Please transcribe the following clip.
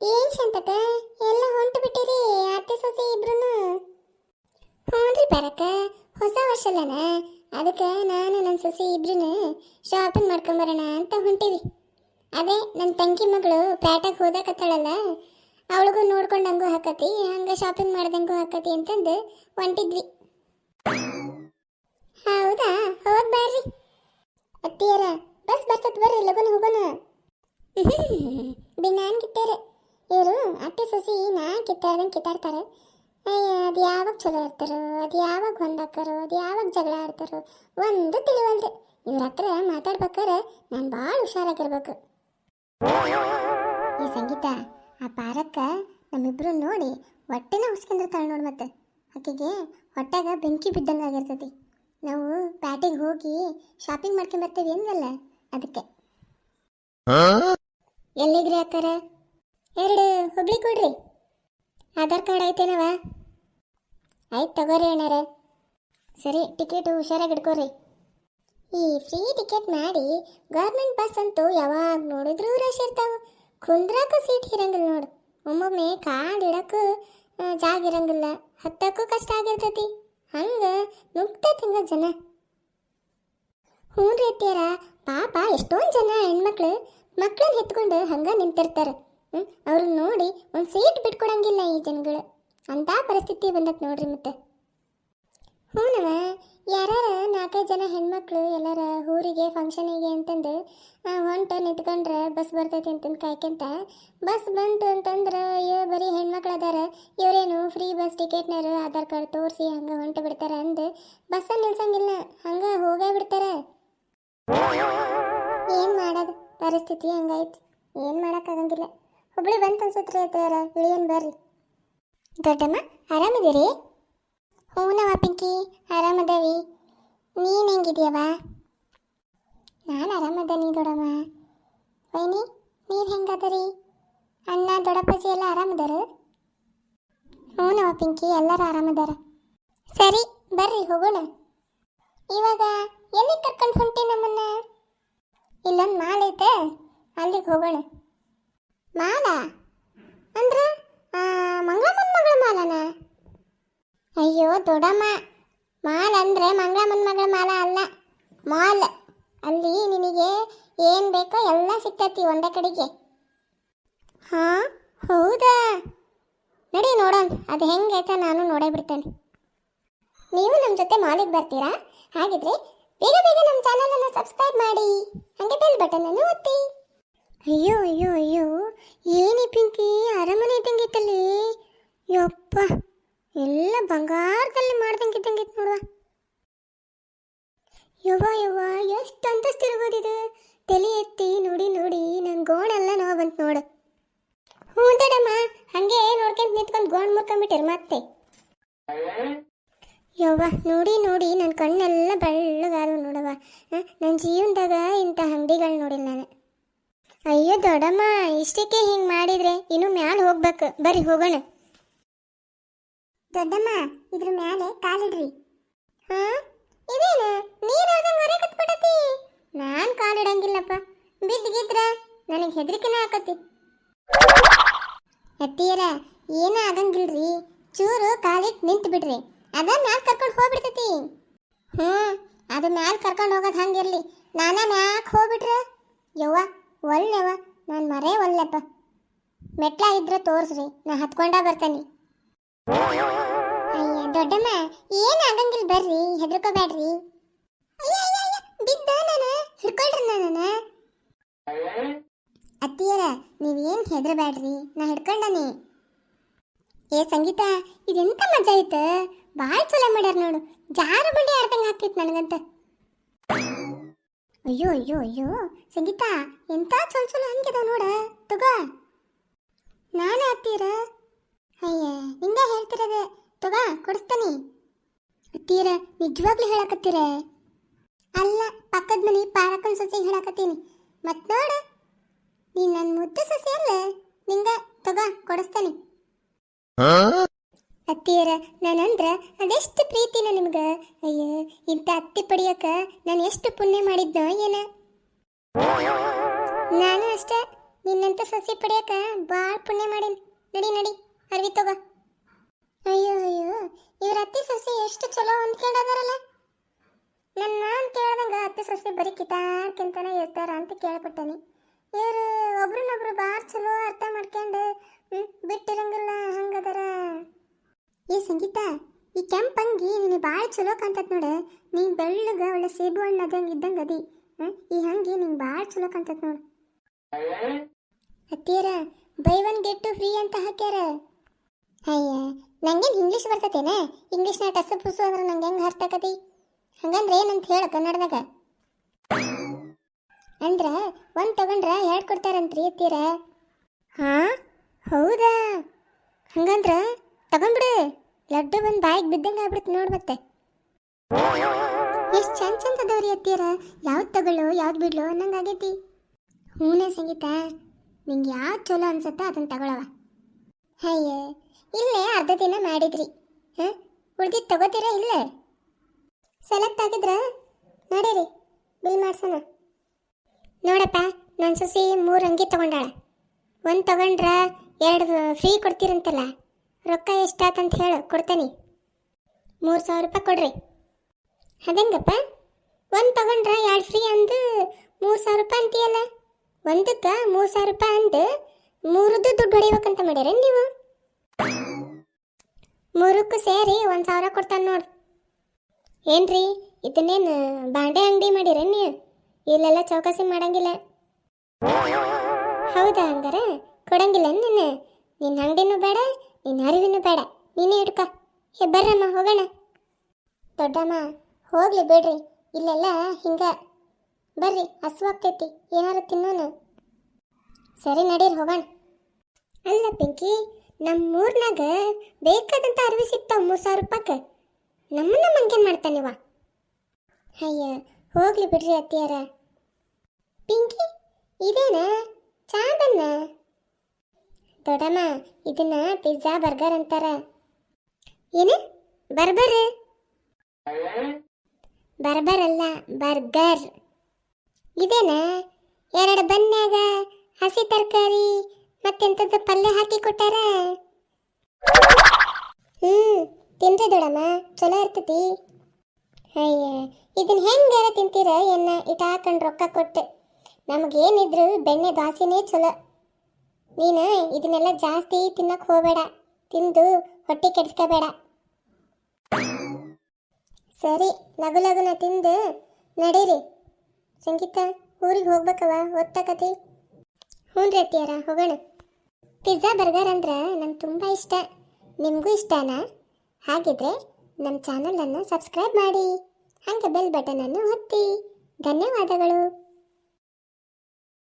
ಏನ್ ಶಾಂತಕ ಎಲ್ಲ ಹೊಂಟು ಬಿಟ್ಟಿರಿ ಅತ್ತೆ ಸೊಸೆ ಇಬ್ರು? ಹ್ಞೂನ್ರಿ ಬರಕ, ಹೊಸ ವರ್ಷ ಅಲ್ಲನ, ಅದಕ್ಕೆ ನಾನು ನನ್ನ ಸೊಸೆ ಇಬ್ರು ಶಾಪಿಂಗ್ ಮಾಡ್ಕೊಂಬರೋಣ ಅಂತ ಹೊಂಟಿವಿ. ಅದೇ ನನ್ನ ತಂಗಿ ಮಗಳು ಪ್ಯಾಟಾಗ ಹೋದಾಕತ್ತಾಳಲ್ಲ, ಅವಳಿಗೂ ನೋಡ್ಕೊಂಡಂಗೂ ಹಾಕತಿ, ಹಂಗೆ ಶಾಪಿಂಗ್ ಮಾಡ್ದಂಗೂ ಹಾಕತಿ ಅಂತಂದು ಹೊಂಟಿದ್ವಿ. ಹೌದಾ, ಹೋಗ್ ಬರ್ರಿ ಅತ್ತಿಯರ. ಬಸ್ ಬರ್ತದ, ಬರ್ರಿ ಲಗುನ ಹೋಗೋಣ. ಬಿನ್ನಾನ್ ಕಿತ್ತೇರೆ ಇವರು ಅತ್ತೆ ಸೊಸಿ, ನಾ ಕಿತ್ತಾಡ್ದಂಗೆ ಕಿತ್ತಾಡ್ತಾರೆ. ಅದು ಯಾವಾಗ ಚಲೋ ಇರ್ತಾರೋ, ಅದು ಯಾವಾಗ ಹೊಂದಾಕಾರೋ, ಅದು ಯಾವಾಗ ಜಗಳ ಆಡ್ತಾರೋ ಒಂದು ತಿಳಿವಲ್ರಿ. ಇವ್ರ ಹತ್ರ ಮಾತಾಡ್ಬೇಕಾರೆ ನಾನು ಭಾಳ ಹುಷಾರಾಗಿರ್ಬೇಕು. ಈ ಸಂಗೀತ, ಆ ಪಾರಕ್ಕ ನಮ್ಮಿಬ್ರು ನೋಡಿ ಹೊಟ್ಟೆನ ಹುಸ್ಕೊಂಡಿರ್ತಾಳೆ ನೋಡಿ. ಮತ್ತೆ ಆಕೆಗೆ ಹೊಟ್ಟೆಗ ಬೆಂಕಿ ಬಿದ್ದಂಗೆ ಆಗಿರ್ತೈತಿ. ನಾವು ಪ್ಯಾಟಿಗೆ ಹೋಗಿ ಶಾಪಿಂಗ್ ಮಾಡ್ಕೊಂಬರ್ತೀವಿ ಅಂದಲ್ಲ, ಅದಕ್ಕೆ. ಎಲ್ಲಿಗ್ರಿ ಅಕ್ಕಾರ? 2 ಹುಬ್ಳಿ ಕೊಡ್ರಿ. ಆಧಾರ್ ಕಾರ್ಡ್ ಐತೇನವ? ಆಯ್ತು ತಗೋರಿ ಅಣ್ಣಾರ. ಸರಿ, ಟಿಕೆಟು ಹುಷಾರಾಗಿ ಹಿಡ್ಕೋರಿ. ಈ ಫ್ರೀ ಟಿಕೆಟ್ ಮಾಡಿ ಗೌರ್ಮೆಂಟ್ ಬಸ್ ಅಂತೂ ಯಾವಾಗ ನೋಡಿದ್ರೂ ರಶ್ ಇರ್ತಾವೆ. ಕುಂದ್ರಾಕು ಸೀಟ್ ಇರಂಗಿಲ್ಲ ನೋಡು. ಒಮ್ಮೊಮ್ಮೆ ಕಾಲು ಇಡಕ್ಕೂ ಜಾಗ ಇರಂಗಿಲ್ಲ, ಹತ್ತಕ್ಕೂ ಕಷ್ಟ ಆಗಿರ್ತೈತಿ. ಹಂಗೆ ನುಗ್ತೈತಿ ಹಂಗ ಜನ. ಹ್ಞೂ ರೀ ಅತ್ತಿಯರ, ಪಾಪ ಎಷ್ಟೊಂದು ಜನ ಹೆಣ್ಮಕ್ಳು ಮಕ್ಕಳನ್ನ ಎತ್ಕೊಂಡು ಹಂಗೆ ನಿಂತಿರ್ತಾರೆ. ಅವ್ರನ್ನ ನೋಡಿ ಒಂದು ಸೀಟ್ ಬಿಟ್ಕೊಡಂಗಿಲ್ಲ ಈ ಜನಗಳು. ಅಂಥ ಪರಿಸ್ಥಿತಿ ಬಂದತ್ ನೋಡ್ರಿ. ಮತ್ತೆ ಹ್ಞೂನವ, ಯಾರು 4-5 ಜನ ಹೆಣ್ಮಕ್ಳು ಎಲ್ಲರ ಊರಿಗೆ ಫಂಕ್ಷನಿಗೆ ಅಂತಂದು ಹೊಂಟು ನಿಂತ್ಕೊಂಡ್ರೆ ಬಸ್ ಬರ್ತೈತಿ ಅಂತಂದು ಕಾಯ್ಕೊಂತ, ಬಸ್ ಬಂತು ಅಂತಂದ್ರೆ ಬರೀ ಹೆಣ್ಮಕ್ಳು ಅದಾರ, ಇವರೇನು ಫ್ರೀ ಬಸ್ ಟಿಕೆಟ್ನಾರು ಆಧಾರ್ ಕಾರ್ಡ್ ತೋರಿಸಿ ಹಂಗೆ ಹೊಂಟು ಬಿಡ್ತಾರೆ ಅಂದು ಬಸ್ಸಲ್ಲಿ ನಿಲ್ಸಂಗಿಲ್ಲ, ಹಂಗೆ ಹೋಗೇ ಬಿಡ್ತಾರೆ. ಏನು ಮಾಡೋದು, ಪರಿಸ್ಥಿತಿ ಹಂಗಾಯ್ತು, ಏನು ಮಾಡೋಕ್ಕಾಗಂಗಿಲ್ಲ. ಹುಬ್ಳಿ ಬಂತು ಅನ್ಸುತ್ತೆ ಅತ್ತಾರ, ಇಳಿಯನ್ ಬರ್ರಿ. ದೊಡ್ಡಮ್ಮ ಆರಾಮಿದ್ದೀರಿ? ಹ್ಞೂನವ ಪಿಂಕಿ, ಆರಾಮದೇವಿ. ನೀನು ಹೆಂಗಿದೀಯವ? ನಾನು ಆರಾಮದೇನಿ ದೊಡ್ಡಮ್ಮ. ವೈನಿ, ನೀವು ಹೆಂಗದರಿ? ಅಣ್ಣ ದೊಡ್ಡಪ್ಪಾಜಿ ಎಲ್ಲ ಆರಾಮದಾರ? ಹ್ಞೂನವ ಪಿಂಕಿ, ಎಲ್ಲರೂ ಆರಾಮದಾರ. ಸರಿ ಬರ್ರಿ ಹೋಗೋಣ. ಇವಾಗ ಎಲ್ಲಿಗೆ ಕರ್ಕೊಂಡು ಹೊಂಟಿ ನಮ್ಮನ್ನ? ಇಲ್ಲೊಂದು ಮಾಲ್ ಐತೆ, ಅಲ್ಲಿಗೆ ಹೋಗೋಣ. ಮಾಲ ಅಂದ್ರೆ ಮಂಗಳಮ್ಮನ ಮಗಳ ಮಾಲನ? ಅಯ್ಯೋ ದೊಡ್ಡಮ್ಮ, ಮಾಲ್ ಅಂದರೆ ಮಂಗಳಮ್ಮನ ಮಗಳ ಮಾಲ ಅಲ್ಲ, ಮಾಲ್. ಅಲ್ಲಿ ನಿನಗೆ ಏನು ಬೇಕೋ ಎಲ್ಲ ಸಿಗ್ತೈತಿ ಒಂದೇ ಕಡೆಗೆ. ಹಾಂ ಹೌದಾ, ನಡಿ ನೋಡೋಣ ಅದು ಹೆಂಗೈತೆ, ನಾನು ನೋಡೇ ಬಿಡ್ತೇನೆ. ನೀವು ನಮ್ಮ ಜೊತೆ ಮಾಲಿಗೆ ಬರ್ತೀರಾ? ಹಾಗಿದ್ರೆ ಬೇಗ ಬೇಗ ನಮ್ಮ ಚಾನಲನ್ನು ಸಬ್ಸ್ಕ್ರೈಬ್ ಮಾಡಿ, ಹಾಗೆ ಬೆಲ್ ಬಟನನ್ನು ಒತ್ತಿ. ಅಯ್ಯೋ ಅಯ್ಯೋ ಅಯ್ಯೋ, ಏನಿ ಪಿಂಕಿ, ಅರಮನೆ ಇದ್ದಂಗಿತ್ತಲ್ಲಿ. ಯಪ್ಪ, ಎಲ್ಲ ಬಂಗಾರದಲ್ಲಿ ಮಾಡ್ದಂಗಿದ್ದಂಗಿತ್ತು ನೋಡುವ. ಯವ್ವ ಎಷ್ಟು ಅಂತಸ್ತು ಇರ್ಬೋದಿದೆ. ತಲೆ ಎತ್ತಿ ನೋಡಿ ನೋಡಿ ನನ್ನ ಗೋಣೆಲ್ಲ ನೋವು ಬಂತು ನೋಡು. ಹ್ಞೂ ದೊಡ್ಡಮ್ಮ, ಹಾಗೆ ನೋಡ್ಕೊಂತ ನಿಂತ್ಕೊಂಡು ಗೋಣ್ ಮುರ್ಕೊಂಡ್ಬಿಟ್ಟಿರು ಮತ್ತೆ. ಯವ್ವ ನೋಡಿ ನೋಡಿ ನನ್ನ ಕಣ್ಣೆಲ್ಲ ಬೆಳ್ಳಗಾದವು ನೋಡವ್ವ. ನನ್ನ ಜೀವನದಾಗ ಇಂಥ ಅಂಗಡಿಗಳು ನೋಡಿಲ್ಲ ನಾನು. ಅಯ್ಯೋ ದೊಡ್ಡಮ್ಮ, ಇಷ್ಟಕ್ಕೆ ಹಿಂಗೆ ಮಾಡಿದರೆ ಇನ್ನು ಮ್ಯಾಲೆ ಹೋಗ್ಬೇಕು, ಬರ್ರಿ ಹೋಗೋಣ. ದೊಡ್ಡಮ್ಮ, ಇದ್ರ ಮ್ಯಾಲೆ ಕಾಲಿಡ್ರಿ. ಹಾಂ, ಇದೇನು ನೀರು ಹೇಳ್ದಂಗೆ ಹೊರೆ ಕತ್ಬಿಡತಿ? ನಾನು ಕಾಲಿಡಂಗಿಲ್ಲಪ್ಪ, ಬಿದ್ದಿಗಿದ್ರ ನನಗೆ ಹೆದರಿಕೆನ ಆಕತಿ. ಅತ್ತಿಯರ, ಏನೂ ಆಗಂಗಿಲ್ರಿ, ಚೂರು ಕಾಲಿಟ್ಟು ನಿಂತು ಬಿಡ್ರಿ, ಅದ ಮ್ಯಾಲೆ ಕರ್ಕೊಂಡು ಹೋಗ್ಬಿಡ್ತೈತಿ. ಅದು ಮ್ಯಾಲೆ ಕರ್ಕೊಂಡು ಹೋಗೋದು ಹಂಗಿರ್ಲಿ, ನಾನೇ ಮ್ಯಾಕೆ ಹೋಗ್ಬಿಟ್ರೆ? ಯವ್ವ ಒಳ್ಳೆವ, ನಾನು ಮರೇ ಒಲ್ಲೆಪ್ಪ. ಮೆಟ್ಲ ಇದ್ರೆ ತೋರಿಸ್ರಿ, ನಾ ಹತ್ಕೊಂಡ ಬರ್ತೇನೆ. ಅಯ್ಯ ದೊಡ್ಡಮ್ಮ, ಏನು ಆಗಂಗಿಲ್ಲ ಬರ್ರಿ, ಹೆದರ್ಕೋಬೇಡ್ರಿ. ಬಿದ್ದ ನಾನು ಹಿಡ್ಕೊಳ್ರಿ ನಾನು. ಅತ್ತಿಯರ, ನೀವೇನು ಹೆದರಬೇಡ್ರಿ, ನಾ ಹಿಡ್ಕೊಂಡನಿ. ಏ ಸಂಗೀತ, ಇದೆಂತ ಮಜಾ ಐತೆ, ಭಾಳ ಚಲೋ ಮಾಡ್ಯಾರ ನೋಡು, ಜಾರು ಬಂಡಿ ಆಡ್ದಂಗೆ ಆಗ್ತಿತ್ತು ನನಗಂತ. ಅಯ್ಯೋ ಅಯ್ಯೋ ಅಯ್ಯೋ ಸಂಗೀತ, ಎಂಥ ಚಲೋ ಚಲೋ ಹಂಗಿದಾವ ನೋಡ, ತಗೋ. ನಾನು ಅತ್ತೀರ? ಅಯ್ಯ, ಹಿಂಗೆ ಹೇಳ್ತಿರೋದೆ, ತಗೋ ಕೊಡಿಸ್ತಾನೆ. ಅತ್ತೀರ ನಿಜವಾಗ್ಲೂ ಹೇಳಕತ್ತೀರ? ಅಲ್ಲ, ಪಕ್ಕದ ಮನೆ ಪಾರಕ್ಕನ ಸೊಸೆಗೆ ಹೇಳಕತ್ತೀನಿ. ಮತ್ತು ನೋಡು, ನೀನು ನನ್ನ ಮುದ್ದು ಸೊಸೆ ಅಲ್ಲ, ನಿಂಗೆ ತಗೋ ಕೊಡಿಸ್ತಾನೆ. ಅತ್ತಿಯರ, ನಾನಂದ್ರೆ ಅದೆಷ್ಟು ಪ್ರೀತಿನ ನಿಮ್ಗೆ. ಅಯ್ಯೋ, ಇಂಥ ಅತ್ತಿ ಪಡಿಯೋಕೆ ನಾನು ಎಷ್ಟು ಪುಣ್ಯ ಮಾಡಿದ್ನೋ ಏನ. ನಾನು ಅಷ್ಟೇ, ನಿನ್ನಂತ ಸಸಿ ಪಡಿಯಕ ಭಾಳ ಪುಣ್ಯ ಮಾಡೀನಿ. ನಡಿ ನಡಿ ಅರ್ವಿ ತಗೋ. ಅಯ್ಯೋ ಅಯ್ಯೋ, ಇವ್ರ ಅತ್ತಿ ಸಸಿ ಎಷ್ಟು ಚಲೋ ಹೊಂದ್ಕೊಂಡದಾರಲ್ಲ. ನಾನು ಕೇಳ್ದಂಗ ಅತ್ತಿ ಸಸಿ ಬರೀ ಕಿತಾಡ್ಕಿಂತಾನೆ ಇರ್ತಾರ ಅಂತ ಕೇಳ್ಪಟ್ಟನಿ. ಇವ್ರು ಒಬ್ರನ್ನೊಬ್ರು ಭಾಳ ಚಲೋ ಅರ್ಥ ಮಾಡ್ಕೊಂಡು ಬಿಟ್ಟಿರಂಗಿಲ್ಲ ಹಂಗದಾರ. ಈ ಸಂಗೀತ, ಈ ಕೆಂಪು ಅಂಗಿ ನಿನಗೆ ಭಾಳ ಚಲೋ ಕಾಣ್ತತ್ ನೋಡ. ನೀ ಬೆಳ್ಳಗ ಒಳ್ಳೆ ಸೇಬು ಹಣ್ಣು ಅದಂಗೆ ಇದ್ದಂಗೆ ಅದಿ. ಈ ಹಂಗಿ ನಿಂಗೆ ಭಾಳ ಚಲೋ ಕಾಣ್ತತ್ ನೋಡು. ಅತ್ತಿಯರ buy one get two free ಅಂತ ಹಾಕ್ಯಾರ. ಅಯ್ಯ, ನಂಗೇನು ಇಂಗ್ಲೀಷ್ ಬರ್ತತೇನೆ? ಇಂಗ್ಲೀಷ್ನ ಟಸು ಪುಸು ಅಂದ್ರೆ ನಂಗೆ ಹೆಂಗೆ ಅರ್ಥ ಆಕತಿ? ಹಂಗಂದ್ರೆ ಏನಂತ ಹೇಳು ಕನ್ನಡದಾಗ. ಅಂದ್ರ ಒಂದು ತಗೊಂಡ್ರ ಎರಡು ಕೊಡ್ತಾರಂತ್ರಿ ಅತ್ತೀರ. ಹಾಂ ಹೌದಾ? ಹಂಗಂದ್ರ ತಗೊಂಡ್ಬಿಡು. ಲಡ್ಡು ಬಂದು ಬಾಯಿಗೆ ಬಿದ್ದಂಗೆ ಆಗ್ಬಿಡುತ್ತೆ ನೋಡು. ಮತ್ತೆ ಎಷ್ಟು ಚಂದ ಚಂದ ಅದಾವ್ರಿ ಅತ್ತೀರ. ಯಾವ್ದು ತಗೊಳ್ಳೋ ಯಾವ್ದು ಬಿಡ್ಲೋ ಅನ್ನಂಗೆ ಆಗೈತಿ. ಹೂನೇ ಸಂಗೀತ, ನಿಂಗೆ ಯಾವ್ದು ಚಲೋ ಅನ್ಸುತ್ತೋ ಅದನ್ನು ತಗೊಳವ. ಅಯ್ಯ, ಇಲ್ಲೇ ಅರ್ಧ ದಿನ ಮಾಡಿದ್ರಿ. ಹಾಂ, ಉಳ್ದಿದ್ದು ತಗೋತೀರಾ? ಇಲ್ಲ ಸೆಲೆಕ್ಟ್ ಆಗಿದ್ರ ನಡೀರಿ, ಬಿಲ್ ಮಾಡ್ಸೋಣ. ನೋಡಪ್ಪ, ನನ್ನ ಸೊಸಿ 3 ಅಂಗಿ ತಗೊಂಡಾಳ. ಒಂದು ತಗೊಂಡ್ರ 2 ಫ್ರೀ ಕೊಡ್ತೀರಂತಲ್ಲ. ರೊಕ್ಕ ಎಷ್ಟಾತಂತ ಹೇಳು, ಕೊಡ್ತೇನೆ. 3000 ರೂಪಾಯಿ ಕೊಡ್ರಿ. ಅದಂಗಪ್ಪ, ಒಂದು ತಗೊಂಡ್ರ 2 ಫ್ರೀ ಅಂದು 3000 ರೂಪಾಯಿ ಅಂತೀಯಲ್ಲ. ಒಂದಕ್ಕೆ 3000 ರೂಪಾಯಿ ಅಂದು 3ದು ದುಡ್ಡು ಹೊಡಿಬೇಕಂತ ಮಾಡ್ಯಾರ ನೀವು? 3ಕ್ಕೂ ಸೇರಿ 1000 ಕೊಡ್ತಾನೆ ನೋಡು. ಏನ್ರಿ, ಇದನ್ನೇನು ಬಾಂಡೆ ಅಂಗಡಿ ಮಾಡಿರ ನೀವು? ಇಲ್ಲೆಲ್ಲ ಚೌಕಾಸಿ ಮಾಡಂಗಿಲ್ಲ. ಹೌದಾ? ಹಂಗಾರ ಕೊಡಂಗಿಲ್ಲ ನಿನ್ನ ಅಂಗಡಿನೂ ಬೇಡ, ನಿನ್ನ ಅರಿವಿನೂ ಬೇಡ. ನೀನೇ ಹಿಡ್ಕ. ಬರ್ರಮ್ಮ ಹೋಗೋಣ. ದೊಡ್ಡಮ್ಮ ಹೋಗ್ಲಿ ಬಿಡ್ರಿ, ಇಲ್ಲೆಲ್ಲ ಹಿಂಗ. ಬರ್ರಿ, ಹಸುವಾಗ್ತೈತಿ, ಏನಾರು ತಿನ್ನೋನು. ಸರಿ ನಡೀರಿ ಹೋಗೋಣ. ಅಲ್ಲ ಪಿಂಕಿ, ನಮ್ಮೂರ್ನಾಗ ಬೇಕಾದಂಥ ಅರಿವಿ ಸಿಗ್ತಾವ 3000 ರೂಪಾಯಿಗೆ. ನಮ್ಮನ್ನ ಮಂಗೇನು ಮಾಡ್ತಾನಿವ? ಅಯ್ಯ ಹೋಗ್ಲಿ ಬಿಡ್ರಿ ಅತ್ತಿಯಾರ. ಪಿಂಕಿ, ಇದೇನ ಚಾ ಬನ್ನ? ದೊಡ್ಡಮ್ಮ, ಇದನ್ನ ಪಿಜ್ಜಾ ಬರ್ಗರ್ ಅಂತಾರ. ಏನು ಬರ್ಬರ್? ಬರ್ಬರ್ ಅಲ್ಲ, ಬರ್ಗರ್. ಇದೇನ 2 ಬನ್ಯಾಗ ಹಸಿ ತರಕಾರಿ ಮತ್ತೆಂಥದ್ದು ಪಲ್ಯ ಹಾಕಿ ಕೊಟ್ಟಾರ. ತಿನ್ರಿ ದೊಡಮ್ಮ, ಚಲೋ ಇರ್ತತಿ. ಅಯ್ಯ, ಇದನ್ನ ಹೆಂಗಾರ ತಿಂತೀರ ಎನ್ನ ಇಟ್ಟು ಹಾಕೊಂಡು ರೊಕ್ಕ ಕೊಟ್ಟು. ನಮಗೇನಿದ್ರು ಬೆಣ್ಣೆ ದಾಸಿನೇ ಚಲೋ. ನೀನು ಇದನ್ನೆಲ್ಲ ಜಾಸ್ತಿ ತಿನ್ನಕ್ಕೆ ಹೋಗಬೇಡ, ತಿಂದು ಹೊಟ್ಟೆ ಕೆಡಿಸ್ಕೋಬೇಡ. ಸರಿ, ಲಗು ಲಗುನ ತಿಂದು ನಡೀರಿ. ಸಂಗೀತ, ಊರಿಗೆ ಹೋಗ್ಬೇಕವ, ಓದ್ತಕತಿ. ಹ್ಞೂ ರೀ ಅತ್ತಿಯಾರ, ಹೋಗೋಣ. ಪಿಜ್ಜಾ ಬರ್ಗರ್ ಅಂದ್ರೆ ನಂಗೆ ತುಂಬ ಇಷ್ಟ. ನಿಮಗೂ ಇಷ್ಟನಾ? ಹಾಗಿದ್ರೆ ನಮ್ಮ ಚಾನಲನ್ನು ಸಬ್ಸ್ಕ್ರೈಬ್ ಮಾಡಿ, ಹಾಗೆ ಬೆಲ್ ಬಟನನ್ನು ಒತ್ತಿ. ಧನ್ಯವಾದಗಳು.